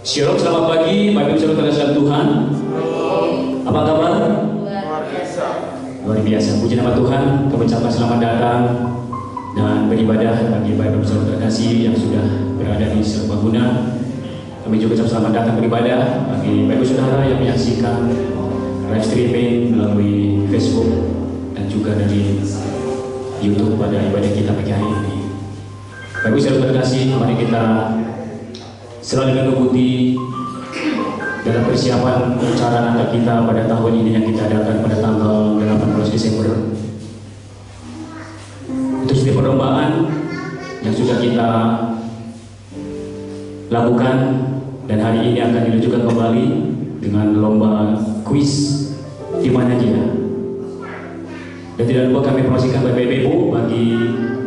Shalom, selamat pagi, Bapak Ibu saudara dalam Tuhan. Apa kabar? Luar biasa. Luar biasa. Puji nama Tuhan. Kami ucapkan selamat datang dan beribadah bagi Bapak Ibu saudara terkasih yang sudah berada di serbaguna. Kami juga ucapkan selamat datang beribadah bagi Bapak Ibu saudara yang menyaksikan live streaming melalui Facebook dan juga dari YouTube pada ibadah kita pagi hari ini. Bapak Ibu saudara terkasih, mari kita selalu mengikuti dalam persiapan acara Natal kita pada tahun ini yang kita adakan pada tanggal 18 Desember. Itu setiap perlombaan yang sudah kita lakukan dan hari ini akan dilanjutkan kembali dengan lomba kuis di mana aja. Dan tidak lupa kami promosikan Bapak Ibu bagi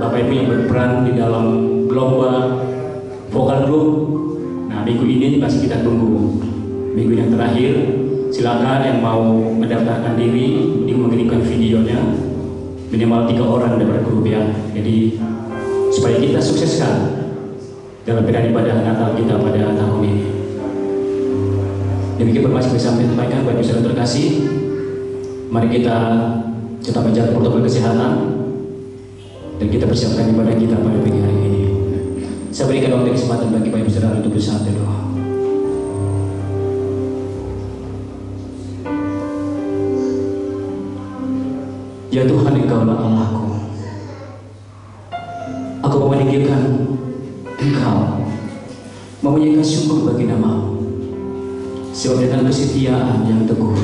Bapak Ibu yang berperan di dalam lomba vokal group. Nah, minggu ini masih kita tunggu. Minggu yang terakhir, silakan yang mau mendaftarkan diri, mengirimkan videonya minimal 3 orang dari grup ya. Jadi supaya kita sukseskan dalam ibadah Natal kita pada tahun ini. Demikian informasi bisa sampaikan bagi saudara terkasih. Mari kita tetap menjaga protokol kesehatan dan kita persiapkan ibadah kita pada pagi hari ini. Saya berikan waktu kesempatan bagi Bapak Ibu saudara untuk bersatu doa. Ya Tuhan, Engkaulah Allahku. Aku meninggikan Engkau, memujikan syukur bagi nama-Mu. Sebab dengan kesetiaan yang teguh,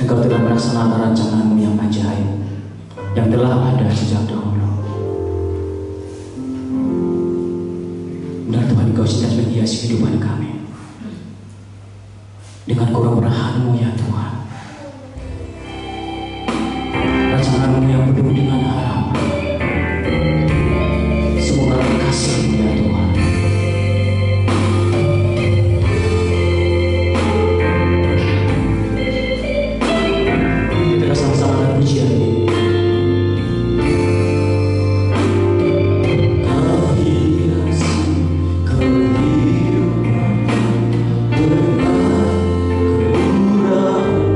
Engkau telah melaksanakan rancangan-Mu yang ajaib, yang telah ada sejak dahulu. Benar Tuhan, Engkau senantiasa menghiasi kehidupan kami dengan kemurahan-Mu ya Tuhan. Rancangan-Mu yang penuh dengan harapan. Semoga kasih-Mu ya Tuhan. Kita sama-sama dalam pujian ini. Kehidupan dengan kemurahan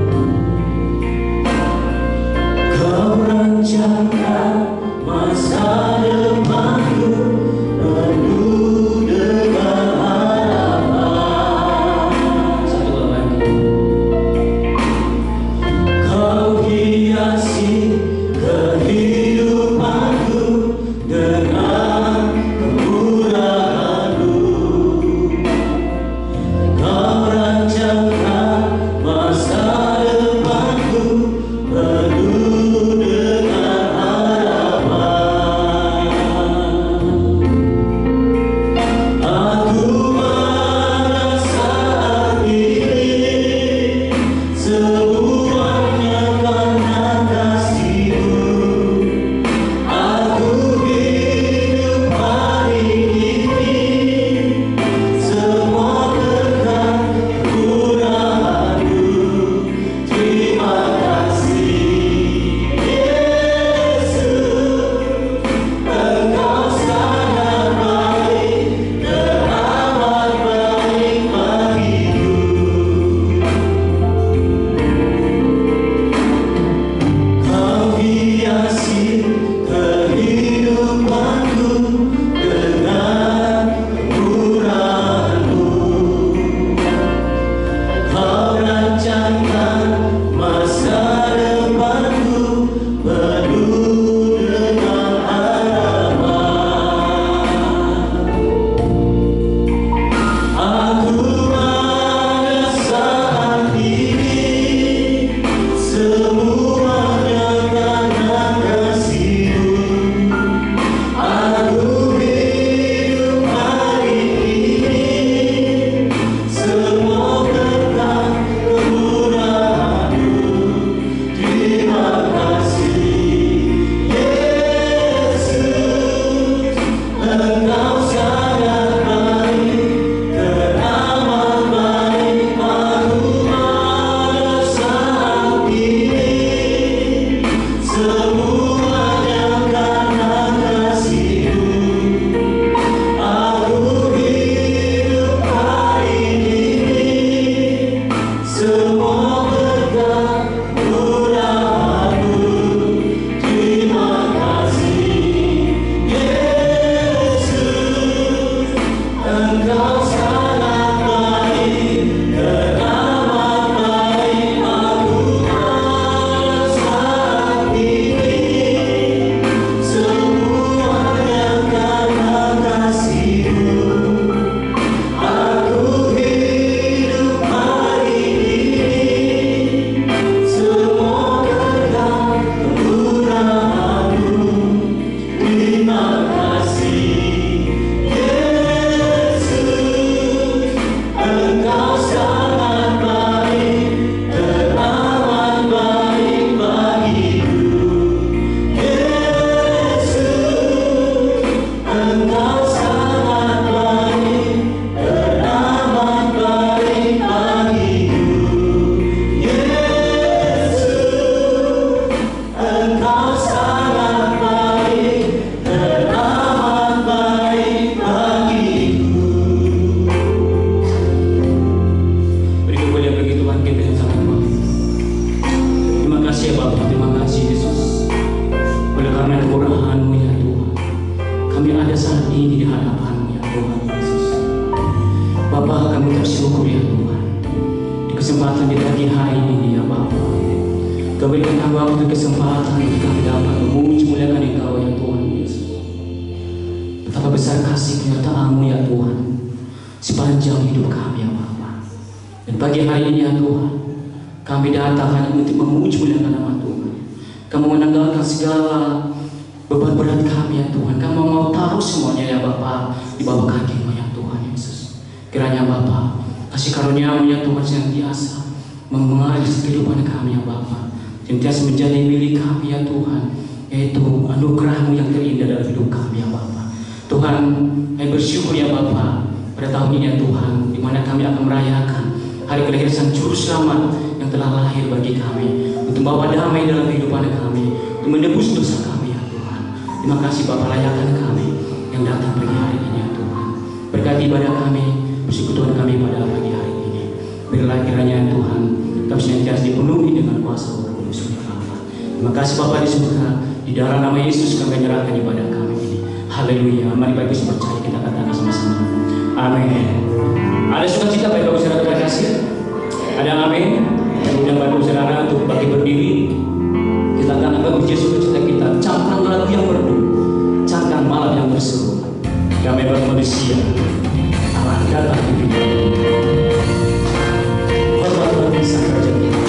hadapan-Mu ya Tuhan Yesus. Bapa, kami bersyukur ya Tuhan, di kesempatan di pagi hari ini ya Bapa, kami berikan waktu kesempatan untuk kami dapat memuji muliakan Engkau ya Tuhan Yesus. Betapa besar kasih penyertaan-Mu ya Tuhan sepanjang hidup kami ya Bapa. Dan pagi hari ini ya Tuhan, kami datang hanya untuk memuji muliakan nama Tuhan. Kamu menanggalkan segala beban berat kami ya Tuhan. Kamu mau taruh semuanya ya Bapa di bawah kaki-Mu ya Tuhan Yesus. Kiranya Bapa, kasih karunia-Mu ya Tuhan senantiasa mengalir kehidupan kami ya Bapa, senantiasa menjadi milik kami ya Tuhan, yaitu anugerah-Mu yang terindah dalam hidup kami ya Bapa. Tuhan, kami bersyukur ya Bapa pada tahun ini ya Tuhan, di mana kami akan merayakan hari kelahiran Sang Juru Selamat yang telah lahir bagi kami, untuk membawa damai dalam kehidupan kami, untuk menebus dosa kami ya Tuhan. Terima kasih Bapa, layakan kami yang datang pagi hari ini ya Tuhan. Berkati ibadah kami, persekutuan kami pada pagi hari ini. Berilah kiranya ya Tuhan, kami senantiasa dipenuhi dengan kuasa Roh Kudus ya Bapa. Terima kasih Bapa di surga, di dalam nama Yesus kami menyerahkan ibadah kami ini. Haleluya. Mari Bapak Ibu percaya, kita katakan sama-sama. Amin. Ada sukacita Bapak Ibu saudara terkasih? Ada amin? Kemudian Bapak Ibu saudara untuk bagi berdiri, kita akan memuji sukacita kita. Camkan lagu yang merdu, camkan malam yang berseru. Damai bagi manusia, Allah datang di dunia. Hormat bagi Sang Raja kita.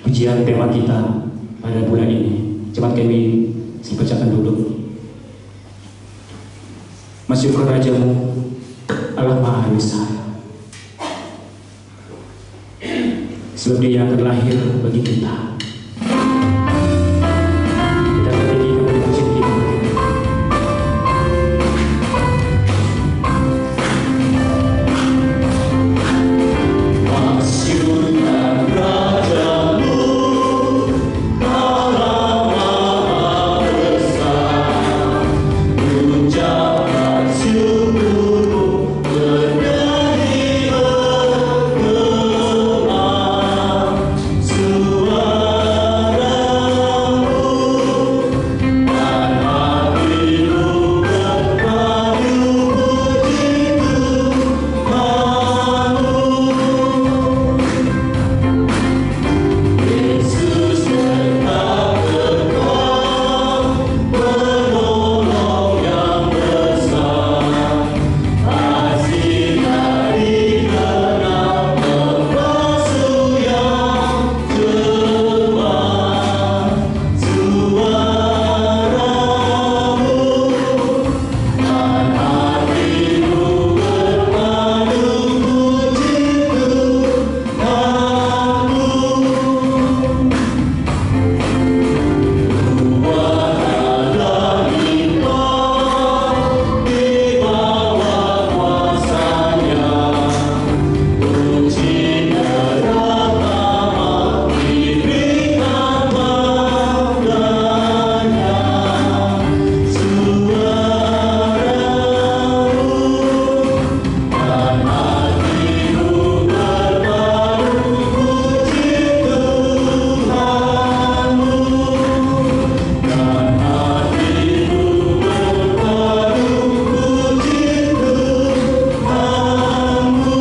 Pujian tema kita pada bulan ini. Cepat kami bacakan dulu. Masyukur Rajamu, Allah Maha Besar. sebab Dia yang terlahir bagi kita. Kita bertinggi kepada musim kita. Masyurkan rajamu, Allah Maha Besar, ucapkan syukurmu, bernyanyi bergema, suaramu dan hatimu berpadu puji Tuhanmu. Yesus tetap kekal, penolong yang besar, kasih dari genap pembasuh yang cermat, suaramu dan hatimu berpadu puji Tuhanmu. Tuhan adalah Engkau di bawah kuasa-Nya, puji derap amat diberikan padanya, suaramu dan hatimu berpadu puji Tuhanmu, dan hatimu berpadu puji Tuhanmu.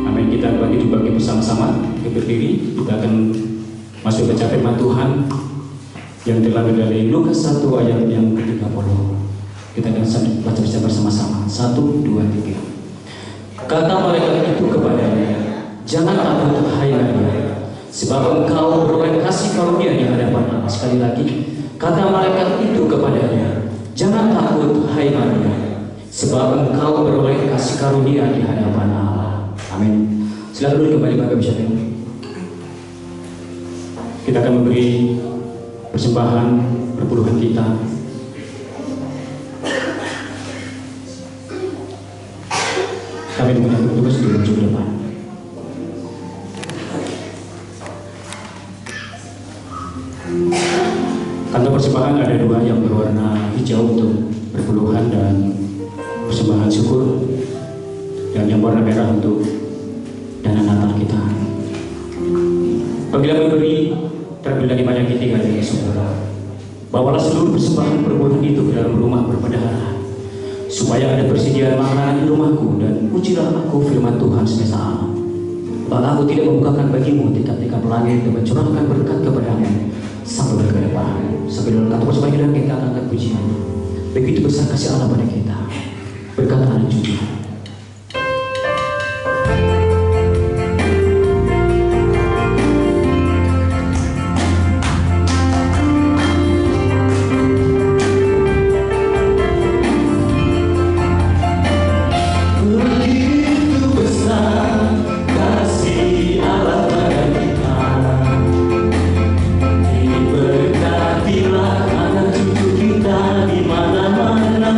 Amin. Kita bagi bersama-sama, kita berdiri. Kita akan masuk ke firman Tuhan yang terambil dari Lukas 1 ayat yang ke-30. Kita akan baca bersama-sama. 1, 2, 3. Kata malaikat itu kepadanya, jangan takut hai Maria, sebab engkau beroleh kasih karunia di hadapan Allah. Sekali lagi, kata malaikat itu kepadanya, jangan takut hai Maria, sebab engkau beroleh kasih karunia di hadapan Allah. Amin. Silakan dulu kembali Bapak Bisa. Kita akan memberi persembahan perpuluhan kita. Kami mengundang petugas untuk maju ke depan. Kantong persembahan ada 2, yang berwarna hijau untuk perpuluhan dan persembahan syukur, dan yang warna merah untuk dana Natal kita. Apabila memberi terambil dari banyak kita dari saudara, bawalah seluruh persembahan perpuluhan itu ke dalam rumah berbendahara, supaya ada persediaan makanan di rumahku, dan ujilah aku firman Tuhan semesta alam. Bahwa aku tidak membukakan bagimu tingkap-tingkap langit dan mencurahkan berkat kepadamu sampai berkedepan. Sampai dalam kata persembahan kita akan angkat pujian. Begitu besar kasih Allah pada kita, berkat dan jujur. Begitu besar kasih Allah pada kita, diberkatilah anak cucu kita di mana-mana.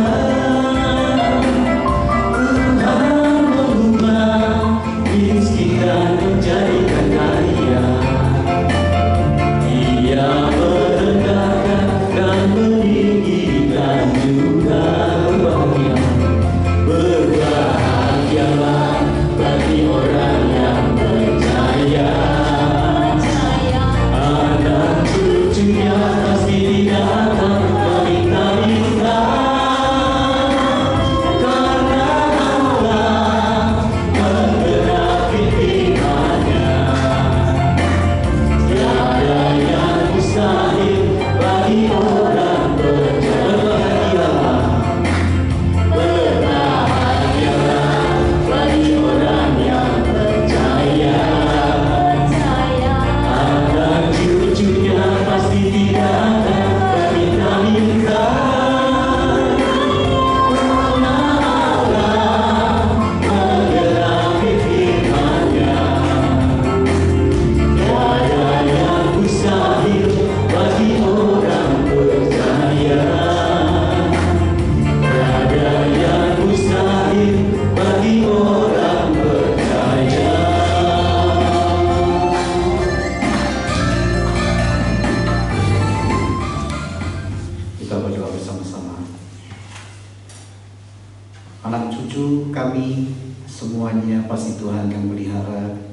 kami semuanya pasti Tuhan yang melihara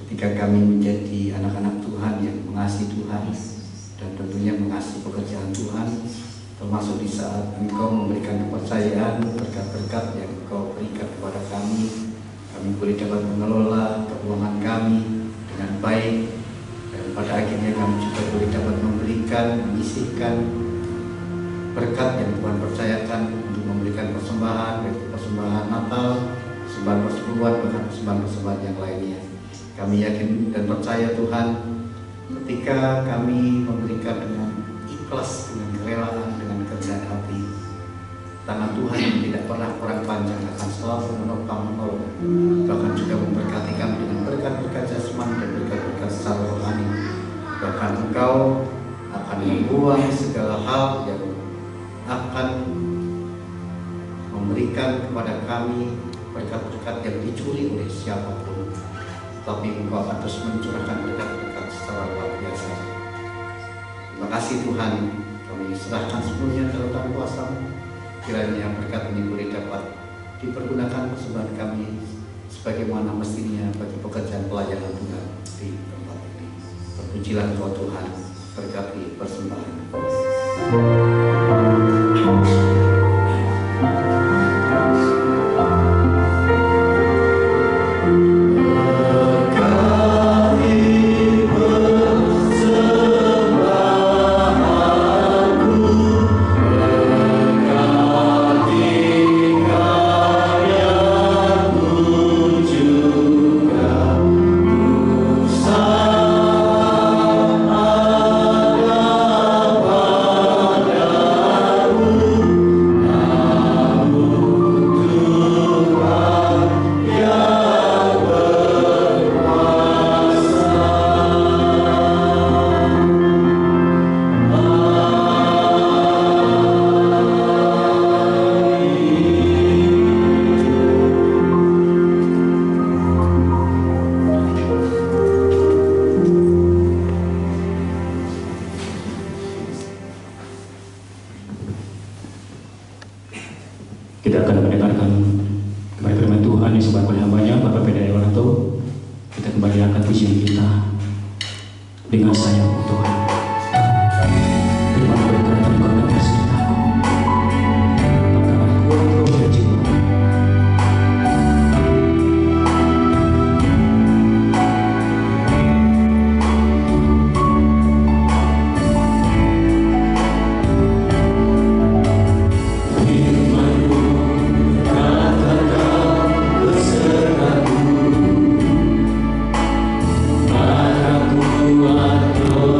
ketika kami menjadi anak-anak Tuhan yang mengasihi Tuhan dan tentunya mengasihi pekerjaan Tuhan, termasuk di saat Engkau memberikan kepercayaan berkat-berkat yang Engkau berikan kepada kami boleh dapat mengelola keuangan kami dengan baik, dan pada akhirnya kami juga boleh dapat memberikan, menyisihkan berkat yang Tuhan percayakan untuk memberikan persembahan, baik persembahan Natal, persembahan persepuluhan, bahkan persembahan-persembahan yang lainnya. Kami yakin dan percaya Tuhan, ketika kami memberikan dengan ikhlas, dengan kerelaan, dengan kerendahan hati, tangan Tuhan yang tidak pernah kurang panjang akan selalu menopang menolong, bahkan juga memberkati kami dengan berkat-berkat jasmani dan berkat-berkat secara rohani. Bahkan Engkau akan membuang segala hal yang akan memberikan kepada kami berkat-berkat yang dicuri oleh siapapun, tapi Engkau akan terus mencurahkan berkat-berkat secara luar biasa. Terima kasih Tuhan, kami serahkan sepenuhnya dalam tangan kuasa-Mu. Kiranya berkat ini boleh dapat dipergunakan persembahan kami sebagaimana mestinya bagi pekerjaan pelayanan Tuhan di tempat ini. Terpujilah Engkau Tuhan, berkati persembahan. Kita akan mendengarkan kembali firman Tuhan yang sebagai hambanya Bapak Pendeta Yoranto. Kita kembali angkat pujian kita dengan sayang Tuhan. Terima berkat Engkau dan kasih kita. Bangkalan kuat roh dan jiwa. Aku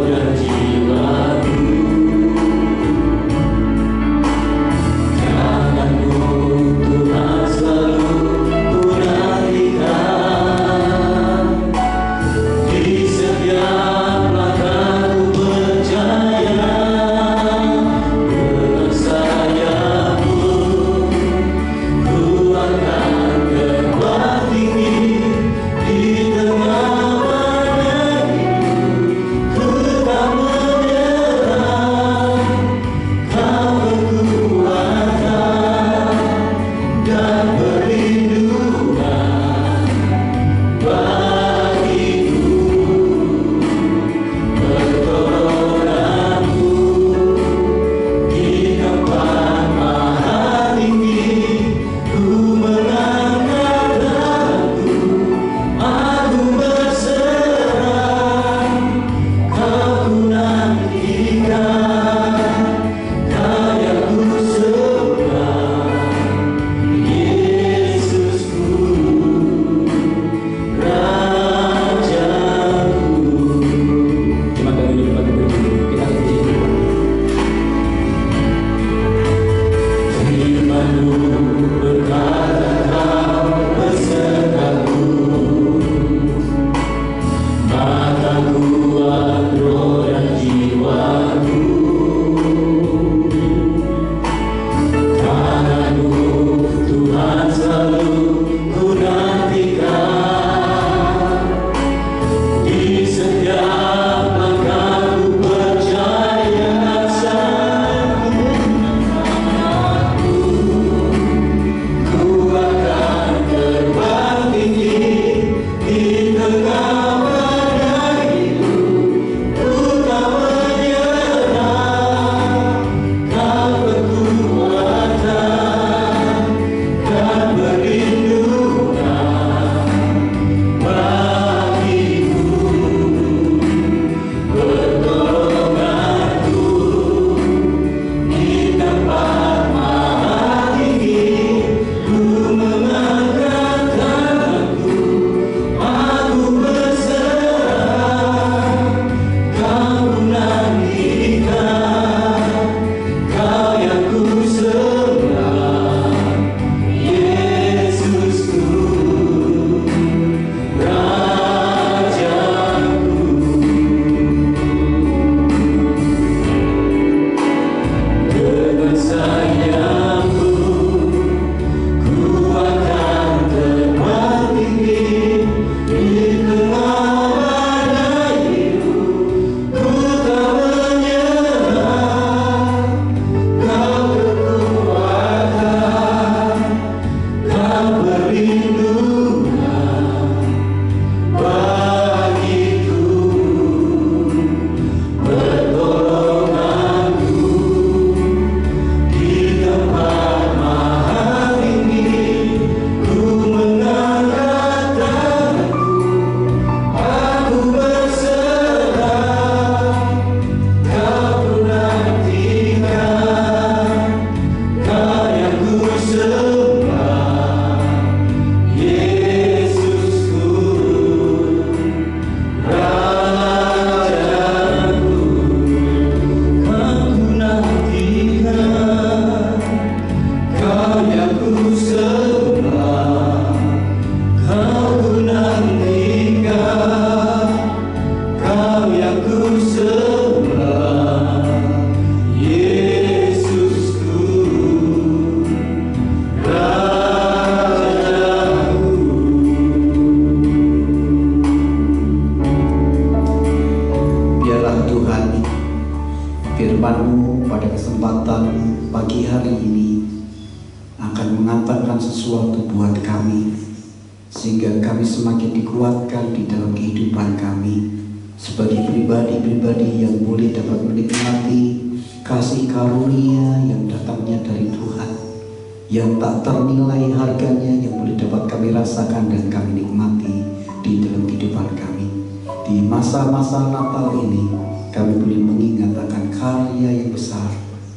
Masa-masa Natal ini kami boleh mengingat akan karya yang besar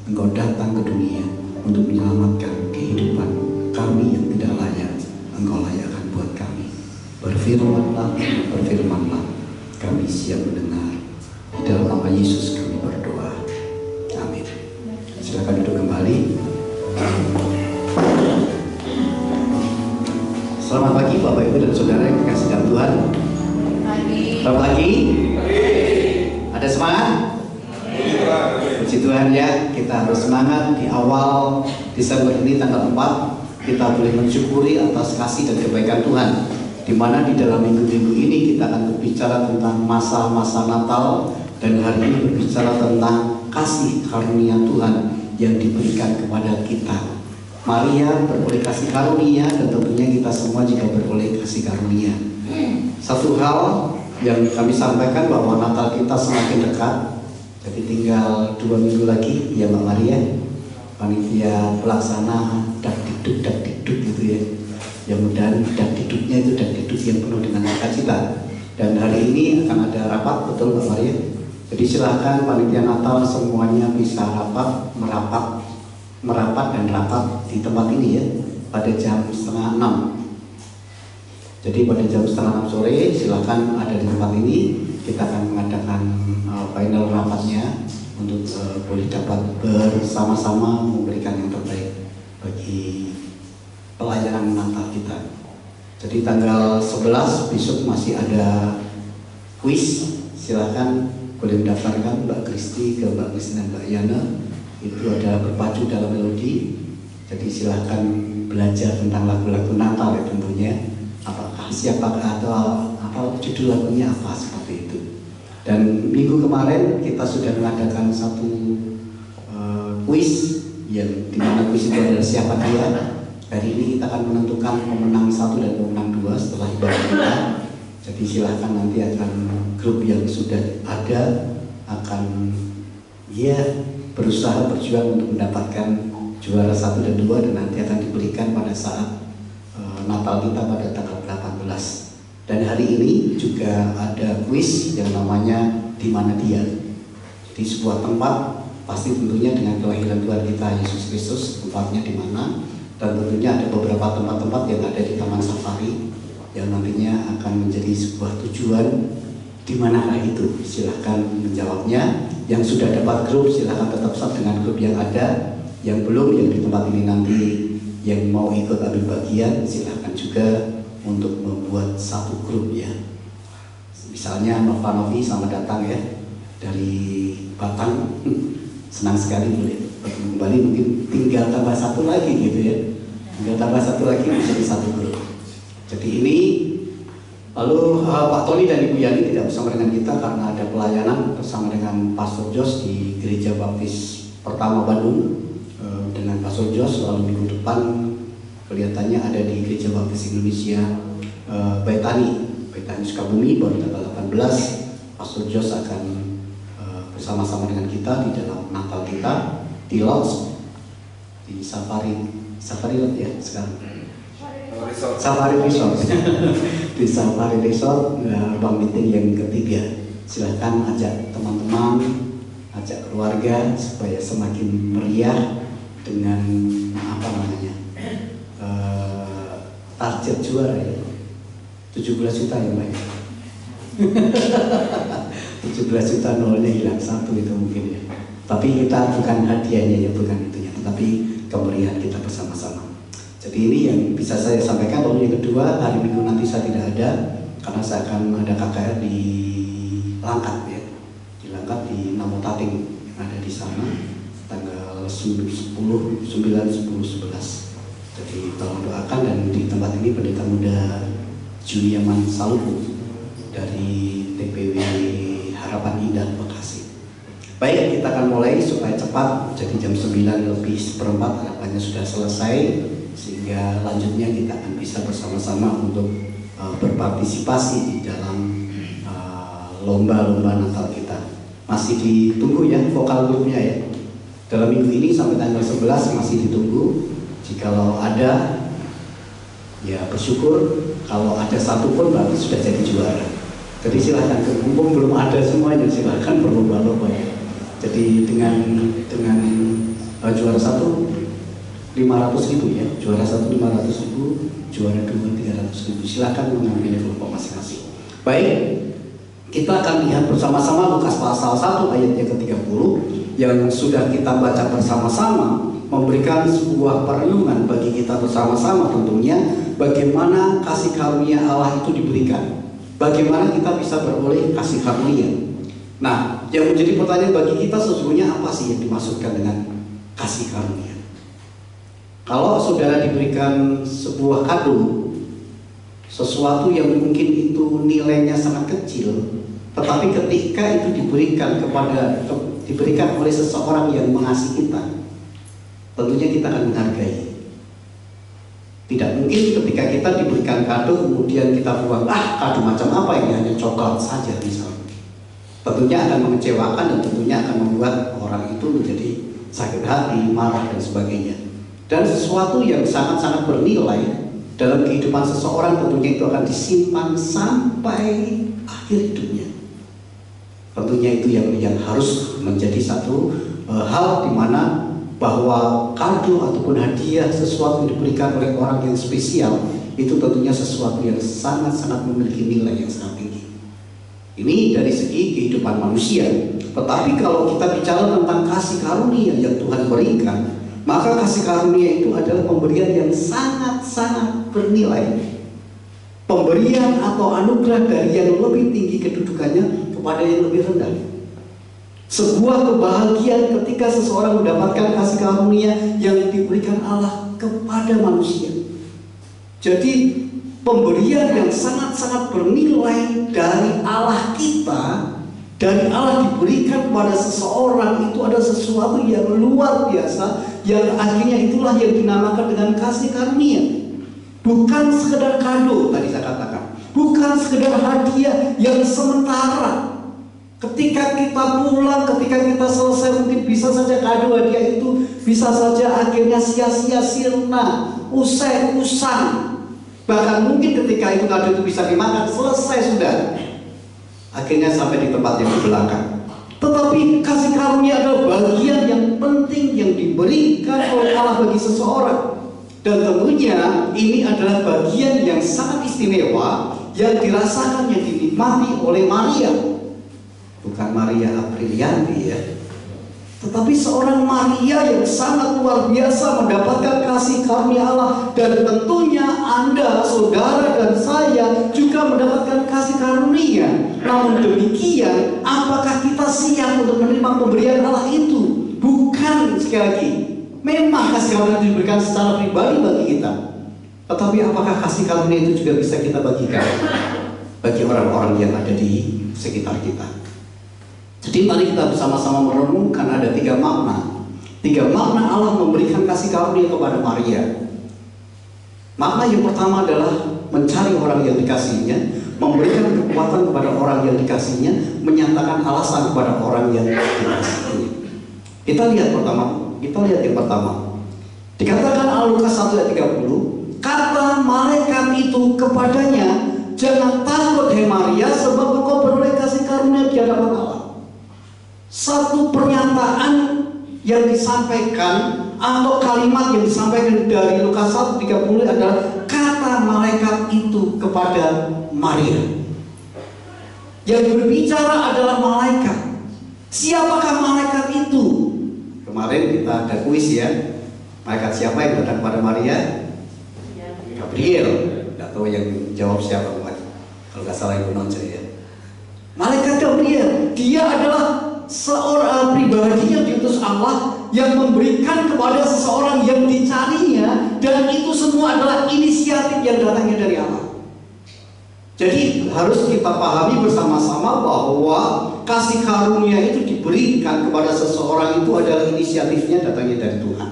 Engkau datang ke dunia untuk menyelamatkan kehidupan kami yang tidak layak. Engkau layakkan buat kami. Berfirmanlah, berfirmanlah, kami siap mendengar. Di dalam nama Yesus kami berdoa. Amin. Silakan duduk kembali. Selamat pagi Bapak Ibu dan Saudara yang dikasih dalam Tuhan. Selamat pagi. Ada semangat? Puji Tuhan ya, kita harus semangat di awal Desember ini tanggal 4. Kita boleh mensyukuri atas kasih dan kebaikan Tuhan, di mana di dalam minggu-minggu ini kita akan berbicara tentang masa-masa Natal, dan hari ini berbicara tentang kasih karunia Tuhan yang diberikan kepada kita. Maria beroleh kasih karunia, dan tentunya kita semua juga beroleh kasih karunia. Satu hal yang kami sampaikan bahwa Natal kita semakin dekat, jadi tinggal 2 minggu lagi ya Mbak Maria. Panitia pelaksana dak dikduk gitu ya. Ya mudah-mudahan dak dikduknya itu dak dikduk yang penuh dengan sukacita. Dan hari ini akan ada rapat, betul Mbak Maria? Jadi silahkan panitia Natal semuanya bisa merapat dan rapat di tempat ini ya pada jam 5:30. Jadi pada jam 5:30 sore silahkan ada di tempat ini. Kita akan mengadakan final rapatnya untuk boleh dapat bersama-sama memberikan yang terbaik bagi pelayanan Natal kita. Jadi tanggal 11 besok masih ada kuis. Silahkan boleh mendaftarkan Mbak Kristi ke Mbak Kristi dan Mbak Yana. Itu ada berpacu dalam melodi. Jadi silahkan belajar tentang lagu-lagu Natal ya tentunya. Apakah siapakah atau apa judul lagunya apa seperti itu. Dan minggu kemarin kita sudah mengadakan satu kuis yang dimana kuis itu adalah siapa dia. Hari ini kita akan menentukan pemenang 1 dan pemenang 2 setelah ibadah kita. Jadi silahkan nanti akan grup yang sudah ada akan berusaha berjuang untuk mendapatkan juara 1 dan 2, dan nanti akan diberikan pada saat Natal kita pada tanggal 18. Dan hari ini juga ada kuis yang namanya Di Mana Dia. Di sebuah tempat, pasti tentunya dengan kelahiran Tuhan kita Yesus Kristus, tempatnya di mana. Dan tentunya ada beberapa tempat-tempat yang ada di Taman Safari yang nantinya akan menjadi sebuah tujuan. Di manakah itu? Silahkan menjawabnya. Yang sudah dapat grup silahkan tetap sat dengan grup yang ada. Yang belum, yang di tempat ini nanti yang mau ikut ambil bagian silahkan juga untuk membuat satu grup ya. Misalnya Nova Novi, selamat datang ya dari Batang. Senang sekali boleh bertemu kembali. Mungkin tinggal tambah satu lagi gitu ya. Tinggal tambah satu lagi menjadi satu grup. Jadi ini lalu Pak Tony dan Ibu Yani tidak bersama dengan kita karena ada pelayanan bersama dengan Pastor Jos di Gereja Baptis Pertama Bandung dengan Pastor Jos. Lalu minggu depan kelihatannya ada di Gereja Baptis Indonesia Baitani Sukabumi. Baru tanggal 18 Pastor Jos akan bersama-sama dengan kita di dalam Natal kita di Lodge, di Safari Lodge ya sekarang. Safari Resort. Di Safari Resort, ruang meeting yang ketiga. Silahkan ajak teman-teman, ajak keluarga supaya semakin meriah dengan apa namanya target juara ya. 17 juta ya Mbak. 17 juta nolnya hilang satu itu mungkin ya. Tapi kita bukan hadiahnya ya, bukan itunya, tetapi kemeriahan kita bersama-sama. Jadi ini yang bisa saya sampaikan. Lalu yang kedua, hari Minggu nanti saya tidak ada karena saya akan ada KKR di Langkat ya, di Langkat di Namotating yang ada di sana tanggal 10, 9, 10, 11. Jadi tolong doakan. Dan di tempat ini pendeta muda Juliaman Saluku dari TPW Harapan Indah Bekasi. Baik, kita akan mulai supaya cepat. Jadi jam 9:04 harapannya sudah selesai, sehingga lanjutnya kita akan bisa bersama-sama untuk berpartisipasi di dalam lomba-lomba Natal kita. Masih ditunggu ya vokal grupnya ya. Dalam minggu ini sampai tanggal 11 masih ditunggu. Jikalau ada ya bersyukur, kalau ada satu pun berarti sudah jadi juara. Jadi silahkan, mumpung belum ada semuanya, silahkan berlomba-lomba ya. Jadi dengan juara satu 500.000 ya, juara satu 500.000, juara dua 300.000. Silahkan mengambil kelompok masing-masing. Baik, kita akan lihat bersama-sama Lukas pasal 1 ayat yang ke-30 yang sudah kita baca bersama-sama, memberikan sebuah perenungan bagi kita bersama-sama tentunya bagaimana kasih karunia Allah itu diberikan. Bagaimana kita bisa beroleh kasih karunia. Nah, yang menjadi pertanyaan bagi kita sesungguhnya apa sih yang dimaksudkan dengan kasih karunia? Kalau saudara diberikan sebuah kado, sesuatu yang mungkin itu nilainya sangat kecil, tetapi ketika itu diberikan oleh seseorang yang mengasihi kita, tentunya kita akan menghargai. Tidak mungkin ketika kita diberikan kado kemudian kita buang, kado macam apa ini, hanya coklat saja misalnya. Tentunya akan mengecewakan dan tentunya akan membuat orang itu menjadi sakit hati, marah dan sebagainya. Dan sesuatu yang sangat-sangat bernilai dalam kehidupan seseorang tentunya itu akan disimpan sampai akhir hidupnya. Tentunya itu yang harus menjadi satu hal di mana bahwa kado ataupun hadiah, sesuatu yang diberikan oleh orang yang spesial, itu tentunya sesuatu yang sangat-sangat memiliki nilai yang sangat tinggi. Ini dari segi kehidupan manusia. Tetapi kalau kita bicara tentang kasih karunia yang Tuhan berikan, maka kasih karunia itu adalah pemberian yang sangat-sangat bernilai. Pemberian atau anugerah dari yang lebih tinggi kedudukannya kepada yang lebih rendah. Sebuah kebahagiaan ketika seseorang mendapatkan kasih karunia yang diberikan Allah kepada manusia. Jadi pemberian yang sangat-sangat bernilai dari Allah kita, dari Allah diberikan kepada seseorang, itu ada sesuatu yang luar biasa, yang akhirnya itulah yang dinamakan dengan kasih karunia. Bukan sekedar kado, tadi saya katakan, bukan sekedar hadiah yang sementara. Ketika kita pulang, ketika kita selesai, mungkin bisa saja kado hadiah itu bisa saja akhirnya sia-sia, sirna, usang. Bahkan mungkin ketika itu kado itu bisa dimakan, selesai sudah. Akhirnya sampai di tempat yang di belakang. Tetapi kasih karunia adalah bagian yang penting yang diberikan oleh Allah bagi seseorang. Dan tentunya ini adalah bagian yang sangat istimewa yang dirasakan, yang dinikmati oleh Maria. Bukan Maria Aprilianti ya, tetapi seorang Maria yang sangat luar biasa mendapatkan kasih karunia Allah. Dan tentunya Anda, saudara dan saya juga mendapatkan kasih karunia. Namun demikian, apakah kita siap untuk menerima pemberian Allah itu? Bukan, sekali lagi, memang kasih karunia itu diberikan secara pribadi bagi kita, tetapi apakah kasih karunia itu juga bisa kita bagikan bagi orang-orang yang ada di sekitar kita? Jadi mari kita bersama-sama merenungkan ada 3 makna. 3 makna Allah memberikan kasih karunia kepada Maria. Makna yang pertama adalah mencari orang yang dikasihinya, memberikan kekuatan kepada orang yang dikasihinya, menyatakan alasan kepada orang yang dikasihinya. Kita lihat yang pertama. Dikatakan Lukas 1 ayat 30, kata malaikat itu kepadanya, jangan takut hai Maria, sebab engkau beroleh kasih karunia di hadapan Allah. Satu pernyataan yang disampaikan atau kalimat yang disampaikan dari Lukas 1:30 adalah kata malaikat itu kepada Maria. Yang berbicara adalah malaikat. Siapakah malaikat itu? Kemarin kita ada kuis ya. Malaikat siapa yang datang kepada Maria? Gabriel. Tidak tahu yang jawab siapa, kalau nggak salah Ibu Nonce ya. Malaikat Gabriel. Dia adalah seorang pribadi yang diutus Allah, yang memberikan kepada seseorang yang dicarinya, dan itu semua adalah inisiatif yang datangnya dari Allah. Jadi harus kita pahami bersama-sama bahwa kasih karunia itu diberikan kepada seseorang itu adalah inisiatifnya datangnya dari Tuhan.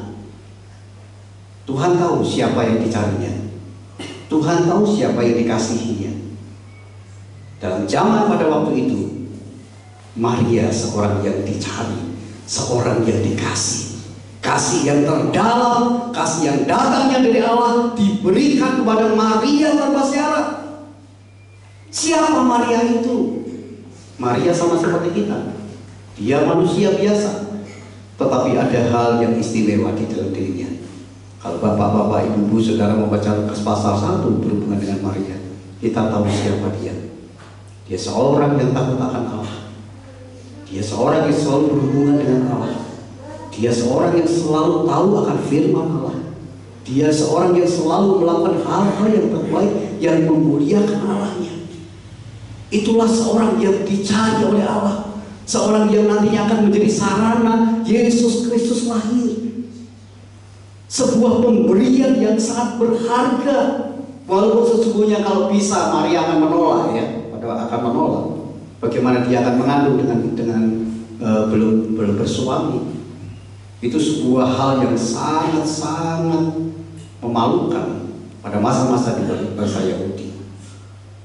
Tuhan tahu siapa yang dicarinya, Tuhan tahu siapa yang dikasihinya. Dalam zaman pada waktu itu, Maria seorang yang dicari, seorang yang dikasih. Kasih yang terdalam, kasih yang datangnya dari Allah diberikan kepada Maria tanpa syarat. Siapa Maria itu? Maria sama seperti kita. Dia manusia biasa, tetapi ada hal yang istimewa di dalam dirinya. Kalau bapak-bapak, ibu-ibu, saudara membaca Lukas pasal 1 berhubungan dengan Maria, kita tahu siapa dia. Dia seorang yang takut akan Allah. Dia seorang yang selalu berhubungan dengan Allah. Dia seorang yang selalu tahu akan firman Allah. Dia seorang yang selalu melakukan hal-hal yang terbaik, yang memuliakan Allahnya. Itulah seorang yang dicari oleh Allah, seorang yang nantinya akan menjadi sarana Yesus Kristus lahir. Sebuah pemberian yang sangat berharga. Walaupun sesungguhnya kalau bisa Maria akan menolak ya, akan menolak. Bagaimana dia akan mengandung dengan belum bersuami. Itu sebuah hal yang sangat-sangat memalukan pada masa-masa di bangsa Yahudi.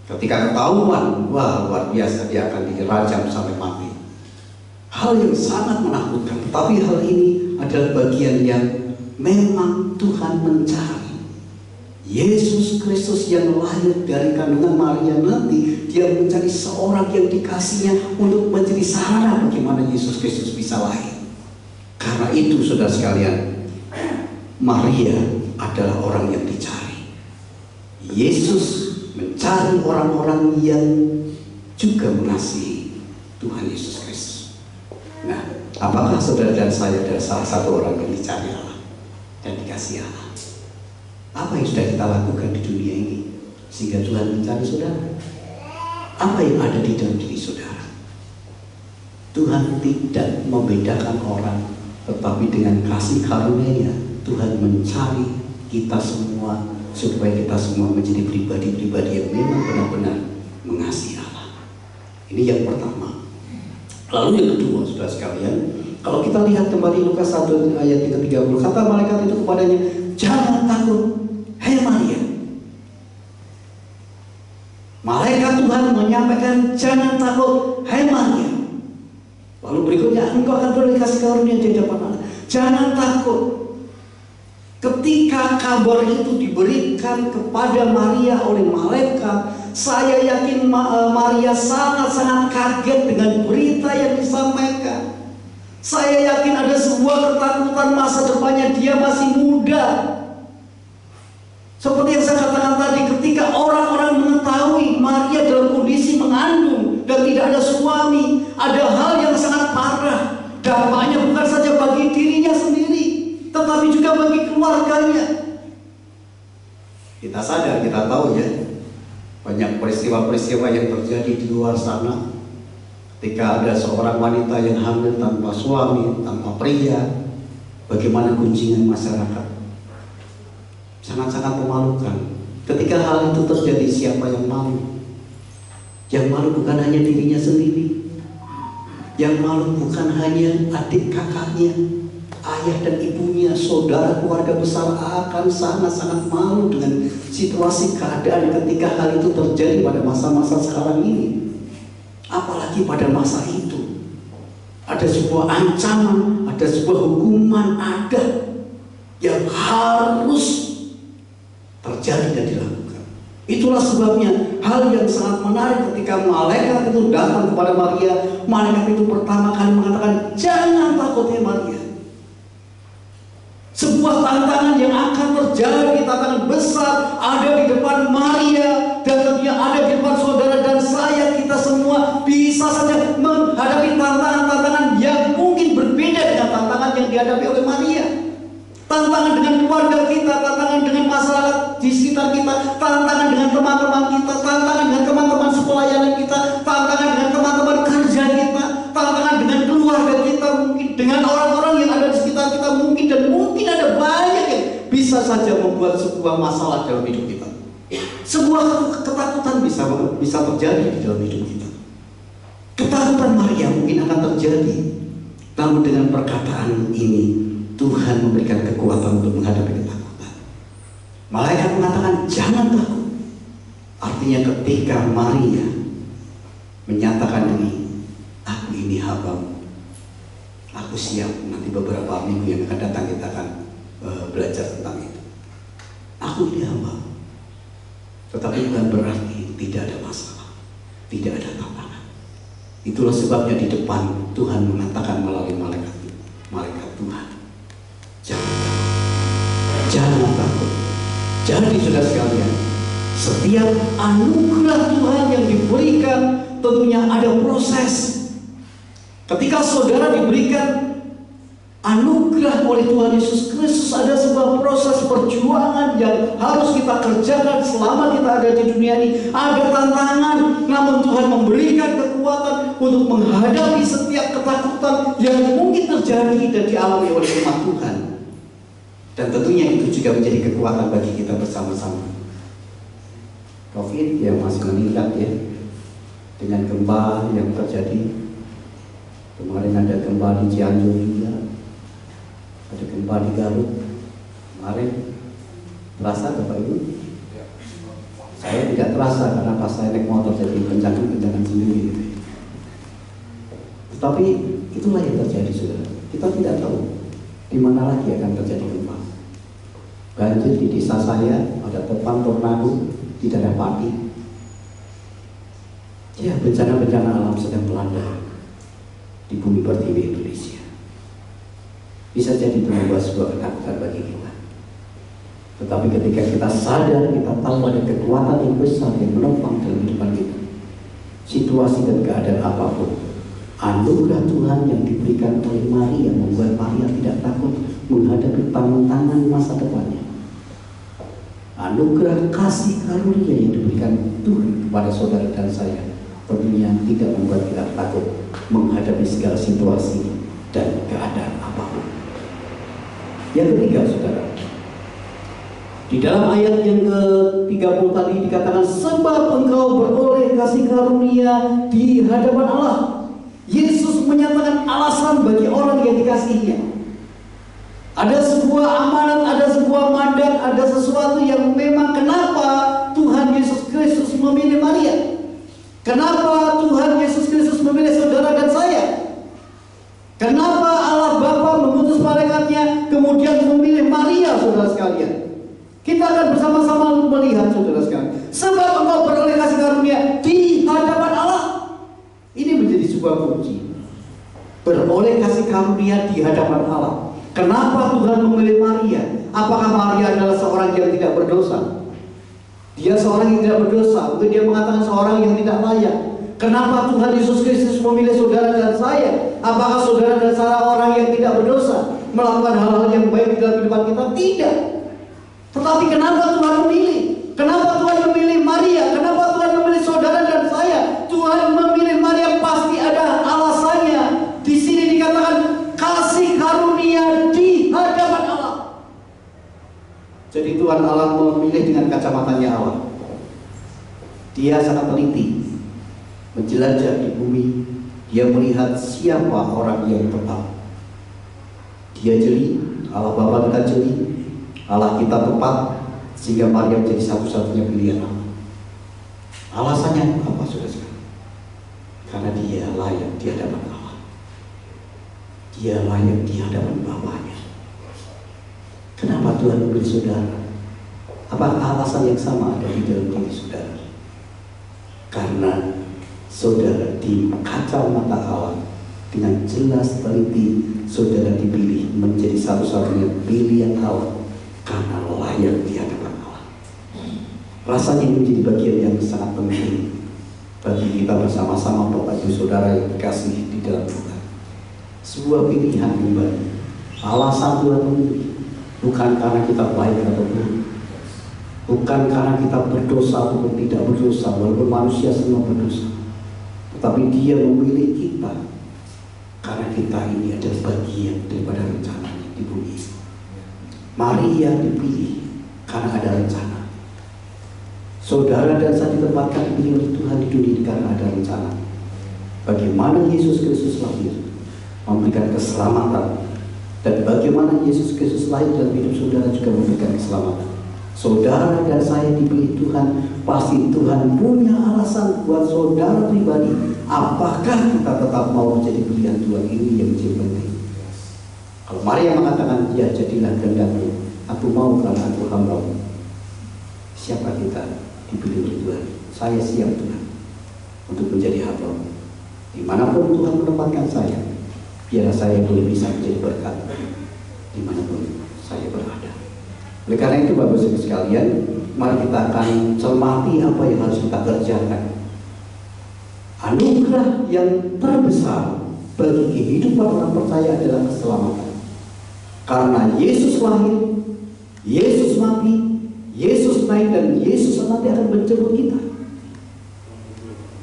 Ketika ketahuan, wah luar biasa, dia akan dirajam sampai mati. Hal yang sangat menakutkan. Tapi hal ini adalah bagian yang memang Tuhan mencari. Yesus Kristus yang lahir dari kandungan Maria nanti, dia mencari seorang yang dikasihnya untuk menjadi sarana bagaimana Yesus Kristus bisa lahir. Karena itu saudara sekalian, Maria adalah orang yang dicari. Yesus mencari orang-orang yang juga mengasihi Tuhan Yesus Kristus. Nah, apakah saudara dan saya adalah salah satu orang yang dicari Allah dan dikasihi Allah? Apa yang sudah kita lakukan di dunia ini sehingga Tuhan mencari saudara? Apa yang ada di dalam diri saudara? Tuhan tidak membedakan orang, tetapi dengan kasih karunia-Nya Tuhan mencari kita semua supaya kita semua menjadi pribadi-pribadi yang memang benar-benar mengasihi Allah. Ini yang pertama. Lalu yang kedua, saudara sekalian, kalau kita lihat kembali Lukas 1 ayat 30, kata malaikat itu kepadanya, jangan takut, hai Maria. Malaikat Tuhan menyampaikan, jangan takut, hai Maria. Lalu berikutnya, engkau akan beroleh kasih karunia di hadapan Allah. Jangan takut. Ketika kabar itu diberikan kepada Maria oleh malaikat, saya yakin Maria sangat-sangat kaget dengan berita yang disampaikan. Saya yakin ada sebuah ketakutan masa depannya, dia masih muda. Seperti yang saya katakan tadi, ketika orang-orang mengetahui Maria dalam kondisi mengandung dan tidak ada suami, ada hal yang sangat parah. Dampaknya bukan saja bagi dirinya sendiri, tetapi juga bagi keluarganya. Kita sadar, kita tahu ya, banyak peristiwa-peristiwa yang terjadi di luar sana. Ketika ada seorang wanita yang hamil tanpa suami, tanpa pria, bagaimana gunjingan masyarakat. Sangat-sangat memalukan. Ketika hal itu terjadi, siapa yang malu? Yang malu bukan hanya dirinya sendiri. Yang malu bukan hanya adik kakaknya, ayah dan ibunya, saudara, keluarga besar akan sangat-sangat malu dengan situasi keadaan ketika hal itu terjadi pada masa-masa sekarang ini. Apalagi pada masa itu ada sebuah ancaman, ada sebuah hukuman adat yang harus terjadi dan dilakukan. Itulah sebabnya hal yang sangat menarik ketika malaikat itu datang kepada Maria. Malaikat itu pertama kali mengatakan, jangan takut ya Maria. Sebuah tantangan yang akan terjadi, tantangan besar ada di depan Maria, dan tentunya ada di depan saudara dan saya. Kita semua bisa saja menghadapi tantangan-tantangan yang mungkin berbeda dengan tantangan yang dihadapi oleh Maria. Tantangan dengan keluarga kita, tantangan dengan masyarakat di sekitar kita, tantangan dengan teman-teman kita, tantangan dengan teman-teman sepelayanan kita, tantangan dengan teman-teman kerja kita, tantangan dengan keluarga kita, mungkin dengan orang-orang yang ada di sekitar kita, mungkin dan mungkin ada banyak yang bisa saja membuat sebuah masalah dalam hidup kita. Sebuah ketakutan bisa terjadi di dalam hidup kita. Ketakutan Maria mungkin akan terjadi, namun dengan perkataan ini Tuhan memberikan kekuatan untuk menghadapi ketakutan. Malaikat mengatakan jangan takut. Artinya ketika Maria menyatakan diri, aku ini hambamu, aku siap. Nanti beberapa minggu yang akan datang kita akan belajar tentang itu. Aku ini hambamu. Tetapi bukan berarti tidak ada masalah, tidak ada tantangan. Itulah sebabnya di depan Tuhan mengatakan melalui malaikat Tuhan, jangan takut. Jadi saudara sekalian, setiap anugerah Tuhan yang diberikan tentunya ada proses. Ketika saudara diberikan anugerah oleh Tuhan Yesus Kristus, ada sebuah proses perjuangan yang harus kita kerjakan selama kita ada di dunia ini. Ada tantangan, namun Tuhan memberikan kekuatan untuk menghadapi setiap ketakutan yang mungkin terjadi dan dialami oleh umat Tuhan. Dan tentunya itu juga menjadi kekuatan bagi kita bersama-sama. COVID yang masih meningkat ya, dengan gempa yang terjadi. Kemarin ada gempa di Cianjur juga, ada gempa di Garut. Kemarin terasa Bapak Ibu? Saya tidak terasa karena pas saya naik motor jadi kencangan sendiri. Tetapi itulah yang terjadi saudara. Kita tidak tahu di mana lagi akan terjadi gempa. Banjir di desa saya, ada topan tornado di daerah Pati. Ya, bencana-bencana alam sedang melanda di bumi pertiwi Indonesia. Bisa jadi membuat sebuah ketakutan bagi kita. Tetapi ketika kita sadar, kita tahu ada kekuatan yang besar yang menopang dalam kehidupan kita, situasi dan keadaan apapun, anugerah Tuhan yang diberikan oleh Maria membuat Maria tidak takut menghadapi tantangan masa depannya. Anugerah kasih karunia yang diberikan Tuhan kepada saudara dan saya tentunya tidak membuat kita takut menghadapi segala situasi dan keadaan apapun. Yang ketiga saudara, di dalam ayat yang ke-30 tadi dikatakan, sebab engkau beroleh kasih karunia di hadapan Allah. Yesus menyatakan alasan bagi orang yang dikasihinya. Ada sebuah amanat, ada sebuah mandat, ada sesuatu yang memang kenapa Tuhan Yesus Kristus memilih Maria. Kenapa Tuhan Yesus Kristus memilih saudara dan saya? Kenapa Allah Bapa mengutus malaikatnya kemudian memilih Maria, saudara sekalian? Kita akan bersama-sama melihat saudara sekalian. Sebab engkau beroleh kasih karunia di hadapan Allah. Ini menjadi sebuah kunci. Beroleh kasih karunia di hadapan Allah. Kenapa Tuhan memilih Maria? Apakah Maria adalah seorang yang tidak berdosa? Dia seorang yang tidak berdosa. Mungkin dia mengatakan seorang yang tidak layak. Kenapa Tuhan Yesus Kristus memilih saudara dan saya? Apakah saudara dan saya orang yang tidak berdosa, melakukan hal-hal yang baik di dalam kehidupan kita? Tidak. Tetapi kenapa Tuhan memilih? Kenapa Tuhan memilih Maria? Kenapa Tuhan memilih saudara dan saya? Tuhan memilih Maria pasti ada alasannya. Di sini dikatakan kasih karunia di hadapan Allah. Jadi Tuhan Allah memilih dengan kacamatanya Allah. Dia sangat teliti menjelajah di bumi. Dia melihat siapa orang yang tepat. Dia jeli, Allah Bapa kita jeli, Allah kita tepat, sehingga Maria menjadi satu-satunya pilihan Allah. Alasannya apa, saudara? Karena dia layak di hadapan Allah. Dia layak di hadapan Bapaknya. Kenapa Tuhan memberi saudara? Apa alasan yang sama ada di dalam diri saudara? Karena saudara di kacamata Allah dengan jelas teliti, saudara dipilih menjadi satu-satunya pilihan Allah karena layak di hadapan Allah. Rasanya ini menjadi bagian yang sangat penting bagi kita bersama-sama, Bapak Ibu Saudara yang dikasih di dalam Tuhan. Sebuah pilihan kembali. Alasan Tuhan memilih bukan karena kita baik atau buruk, bukan karena kita berdosa atau tidak berdosa, walaupun manusia semua berdosa, tetapi Dia memilih kita karena kita ini adalah bagian daripada rencananya di bumi. Maria dipilih karena ada rencana. Saudara dan saya ditempatkan dipilih oleh Tuhan di dunia karena ada rencana. Bagaimana Yesus Kristus lahir memberikan keselamatan, dan bagaimana Yesus Kristus lahir dalam hidup saudara juga memberikan keselamatan. Saudara dan saya dipilih Tuhan, pasti Tuhan punya alasan buat saudara pribadi. Apakah kita tetap mau menjadi pilihan Tuhan? Ini yang menjadi penting. Kalau Maria mengatakan, ya jadilah kehendakmu, aku mau karena aku hamba-Mu. Siapa kita dipilih oleh Tuhan? Saya siap Tuhan untuk menjadi hamba-Mu. Dimanapun Tuhan menempatkan saya, biar saya boleh bisa menjadi berkat dimanapun saya berada. Oleh karena itu Bapak Ibu sekalian, mari kita akan cermati apa yang harus kita kerjakan. Anugerah yang terbesar bagi kehidupan orang percaya adalah keselamatan. Karena Yesus lahir, Yesus mati, Yesus naik, dan Yesus nanti akan menjemput kita.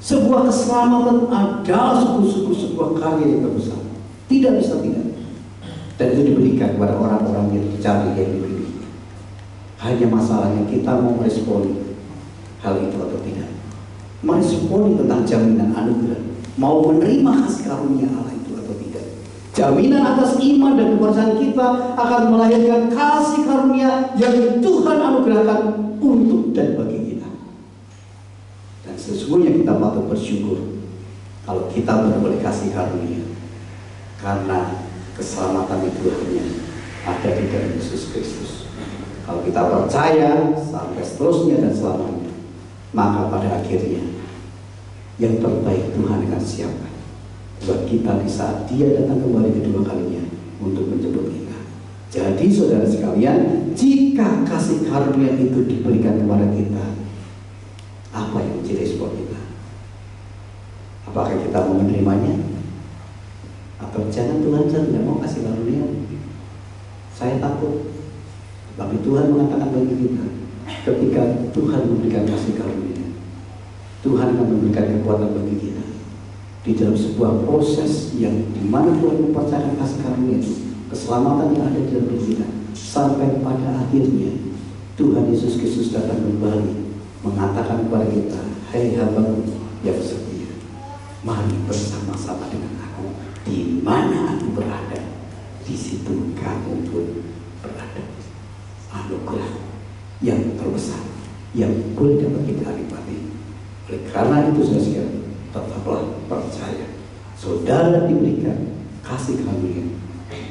Sebuah keselamatan adalah sungguh-sungguh sebuah karya yang terbesar. Tidak bisa tidak. Dan itu diberikan kepada orang-orang yang dicari, yang dipilih. Hanya masalahnya kita mau meresponi hal itu atau tidak. Meresponi tentang jaminan anugerah, mau menerima kasih karunia Allah itu atau tidak. Jaminan atas iman dan kepercayaan kita akan melahirkan kasih karunia yang Tuhan anugerahkan untuk dan bagi kita. Dan sesungguhnya kita patut bersyukur kalau kita beroleh kasih karunia, karena keselamatan itu hanya ada di dalam Yesus Kristus. Kalau kita percaya sampai seterusnya dan selamanya, maka pada akhirnya yang terbaik Tuhan akan siapkan buat kita di saat Dia datang kembali kedua kalinya untuk menjemput kita. Jadi saudara sekalian, jika kasih karunia itu diberikan kepada kita, apa yang menjadi respon kita? Apakah kita mau menerimanya? Atau jangan, Tuhan, saya tidak mau kasih karunia, saya takut. Tapi Tuhan mengatakan bagi kita, ketika Tuhan memberikan kasih karunia, Tuhan akan memberikan kekuatan bagi kita di dalam sebuah proses yang dimana Tuhan mempercayakan kasih karunia itu, keselamatan yang ada di dalam diri kita, sampai pada akhirnya Tuhan Yesus Kristus datang kembali mengatakan kepada kita, hai hamba-Ku yang setia, mari bersama-sama dengan aku, di mana aku berada, di situ kamu pun berada. Anugerah yang terbesar yang boleh dapat kita nikmati. Oleh karena itu saudara, tetaplah percaya. Saudara diberikan kasih karunia,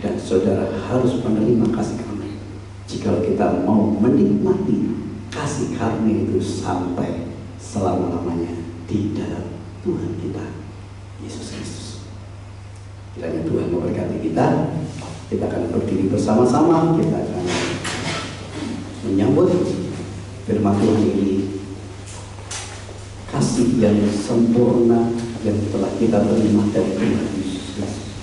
dan saudara harus menerima kasih karunia. Jika kita mau menikmati kasih karunia itu sampai selama-lamanya di dalam Tuhan kita Yesus Kristus. Kiranya Tuhan memberkati kita. Kita akan berdiri bersama-sama. Kita akan menyambut firman Tuhan ini, kasih yang sempurna yang telah kita terima dari Tuhan Yesus Kristus.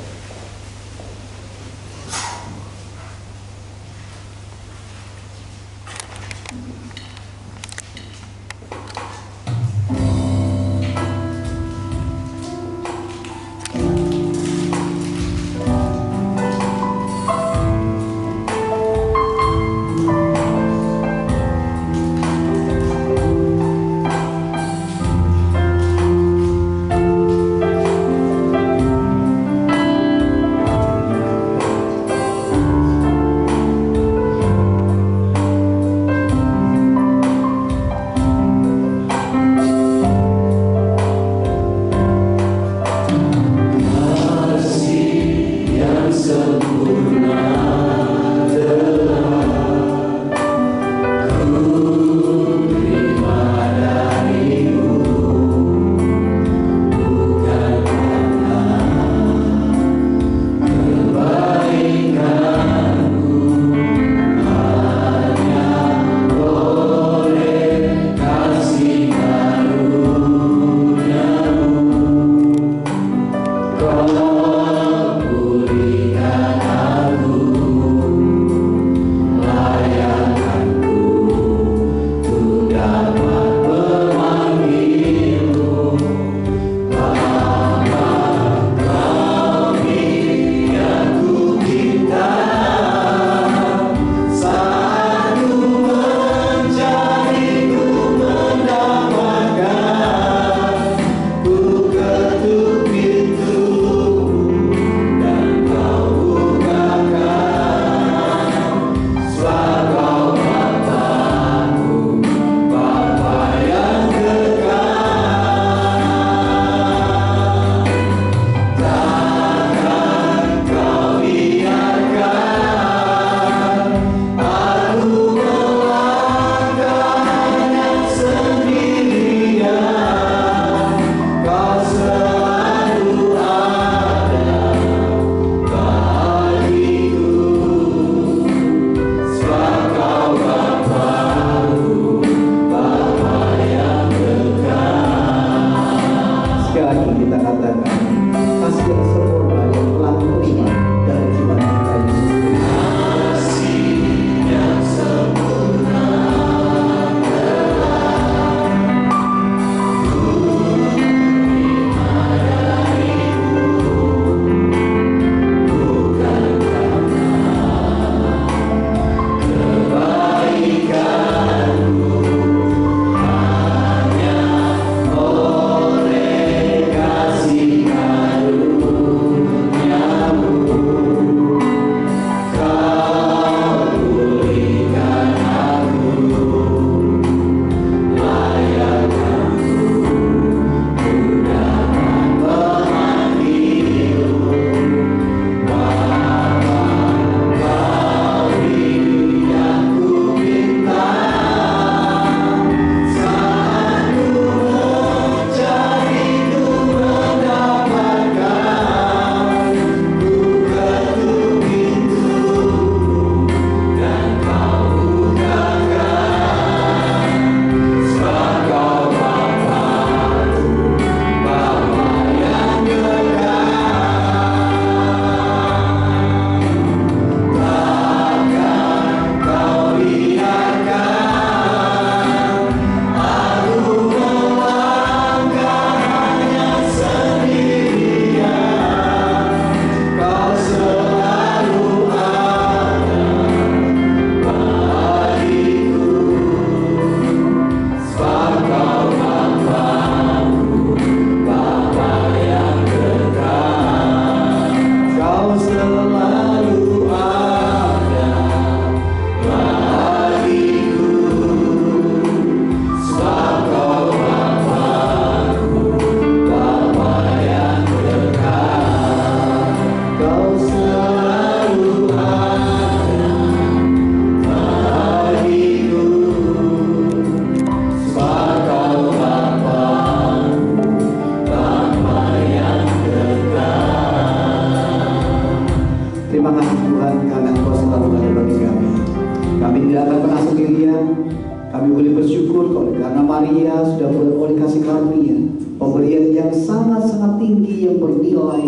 mereka sudah beroleh kasih karunia, pemberian yang sangat-sangat tinggi, yang bernilai,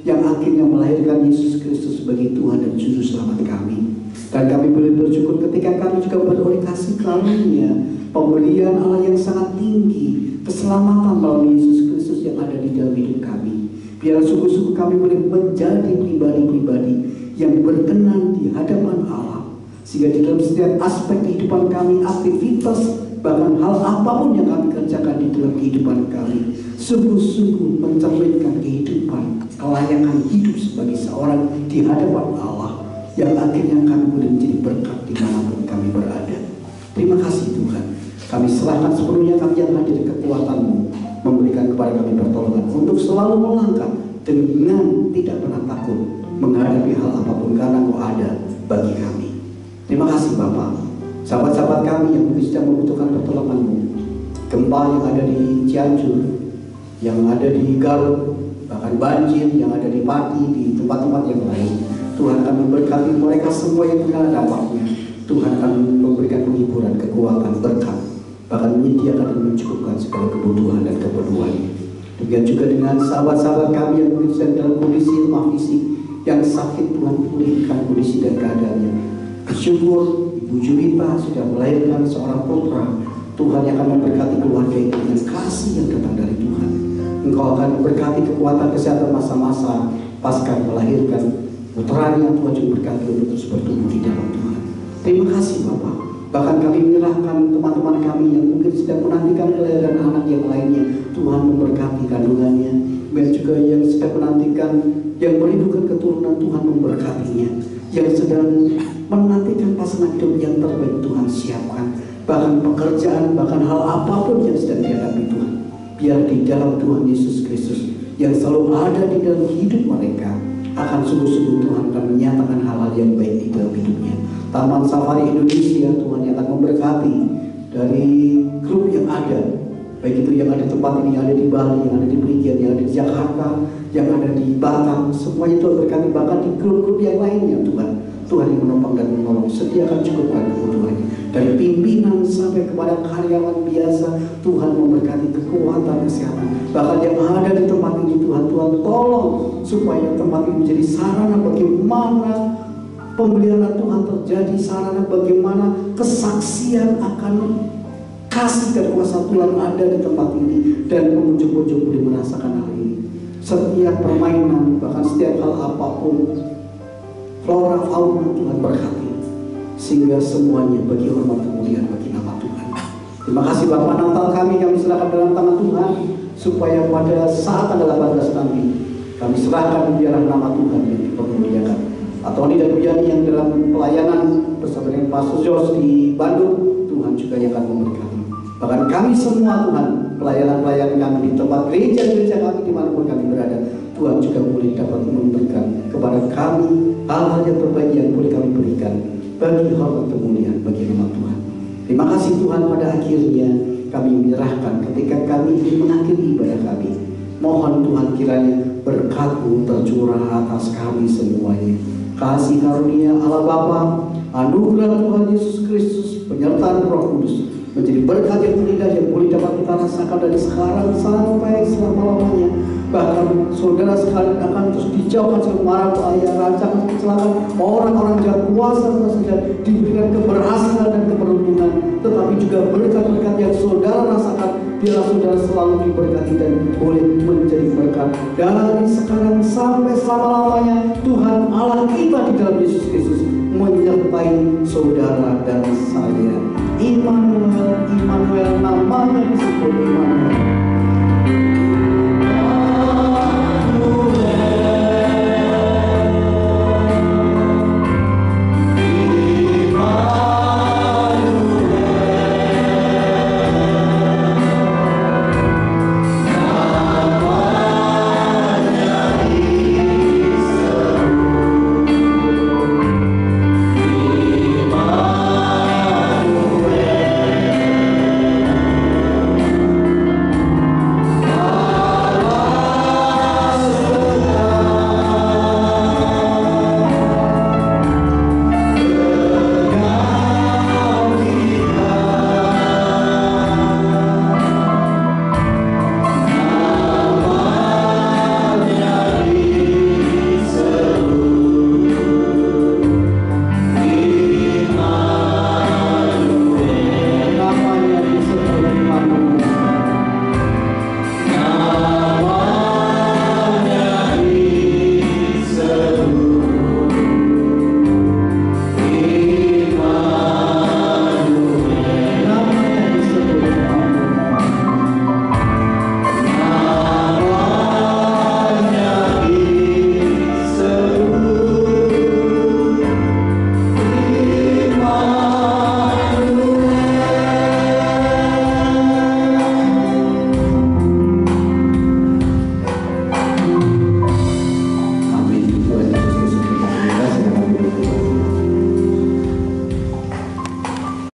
yang akhirnya melahirkan Yesus Kristus sebagai Tuhan dan Juru Selamat kami. Dan kami boleh bersyukur ketika kami juga beroleh kasih karunia, pemberian Allah yang sangat tinggi, keselamatan melalui Yesus Kristus yang ada di dalam hidup kami. Biar sungguh-sungguh kami boleh menjadi pribadi-pribadi yang berkenan di hadapan Allah, sehingga di dalam setiap aspek kehidupan kami, aktivitas, bahkan hal apapun yang kami kerjakan di dalam kehidupan kami, sungguh-sungguh mencerminkan kehidupan, kelayakan hidup sebagai seorang di hadapan Allah, yang akhirnya kami boleh menjadi berkat dimanapun kami berada. Terima kasih Tuhan. Kami serahkan sepenuhnya kami yang hadir kekuatan-Mu, memberikan kepada kami pertolongan untuk selalu melangkah dengan tidak pernah takut menghadapi hal apapun, karena Engkau ada bagi kami. Terima kasih Bapak. Sahabat-sahabat kami yang mungkin sedang membutuhkan pertolongan-Mu, gempa yang ada di Cianjur, yang ada di Garut, bahkan banjir yang ada di Pati, di tempat-tempat yang lain, Tuhan akan memberkati mereka semua yang terkena dampaknya. Tuhan akan memberikan penghiburan, kekuatan, berkat, bahkan menyediakan dan mencukupkan segala kebutuhan dan keperluan. Demikian juga dengan sahabat-sahabat kami yang mungkin sedang dalam kondisi lemah fisik, yang sakit, Tuhan pulihkan kondisi dan keadaannya. Bersyukur Ibu Julita sudah melahirkan seorang putra. Tuhan yang akan memberkati keluarga ini dengan kasih yang datang dari Tuhan. Engkau akan memberkati kekuatan kesehatan masa-masa pasca melahirkan putranya. Tuhan juga berkati untuk terus bertumbuh di dalam Tuhan. Terima kasih Bapak. Bahkan kami menyerahkan teman-teman kami yang mungkin sedang menantikan kelahiran anak yang lainnya. Tuhan memberkati kandungannya. Dan juga yang sedang menantikan, yang merindukan keturunan, Tuhan memberkatinya. Yang sedang menantikan pasangan hidup yang terbaik, Tuhan siapkan. Bahkan pekerjaan, bahkan hal apapun yang sedang dihadapi Tuhan, biar di dalam Tuhan Yesus Kristus yang selalu ada di dalam hidup mereka, akan sungguh-sungguh Tuhan akan menyatakan hal-hal yang baik di dalam hidupnya. Taman Safari Indonesia, Tuhan yang akan memberkati dari grup yang ada, baik itu yang ada di tempat ini, yang ada di Bali, yang ada di Perigen, yang ada di Jakarta, yang ada di Batam, semuanya Tuhan berkati, bahkan di grup-grup yang lainnya Tuhan. Tuhan yang menopang dan menolong, sediakan cukupkan kebutuhannya. Dari pimpinan sampai kepada karyawan biasa, Tuhan memberkati kekuatan, kesehatan. Bahkan yang ada di tempat ini Tuhan, Tuhan tolong supaya tempat ini menjadi sarana bagaimana pemeliharaan Tuhan terjadi, sarana bagaimana kesaksian akan kasih dan kuasa Tuhan ada di tempat ini, dan pengunjung-pengunjung boleh merasakan hal ini. Setiap permainan, bahkan setiap hal apapun, flora fauna Tuhan berkati, sehingga semuanya bagi hormat kemuliaan bagi nama Tuhan. Terima kasih Bapak. Natal kami serahkan dalam tangan Tuhan, supaya pada saat tanggal 18 nanti kami serahkan biarlah nama Tuhan yang dipermuliakan. Tony dan Bu Yani yang dalam pelayanan bersama dengan Pak Sujos di Bandung, Tuhan juga yang akan memberkati. Bahkan kami semua Tuhan, pelayanan-pelayanan kami di tempat gereja-gereja kami dimanapun kami berada, Tuhan juga boleh dapat memberikan kepada kami hal-hal yang terbaik yang boleh kami berikan bagi hormat kemuliaan bagi nama Tuhan. Terima kasih Tuhan, pada akhirnya kami menyerahkan ketika kami ingin mengakhiri ibadah kami. Mohon Tuhan kiranya berkat-Mu tercurah atas kami semuanya. Kasih karunia Allah Bapa, anugerah Tuhan Yesus Kristus, penyertaan Roh Kudus menjadi berkat yang terindah yang boleh dapat kita rasakan dari sekarang sampai selama-lamanya. Bahkan saudara sekalian akan terus dijauhkan dari mara bahaya, rancangan kecelakaan, orang-orang jahat, kuasa saja diberikan keberhasilan dan keberuntungan, tetapi juga berkat-berkat yang saudara rasakan. Biarlah saudara selalu diberkati dan boleh menjadi berkat dari sekarang sampai selama-lamanya. Tuhan Allah kita di dalam Yesus Kristus menyertai saudara dan saya. Immanuel, Immanuel namanya disebut.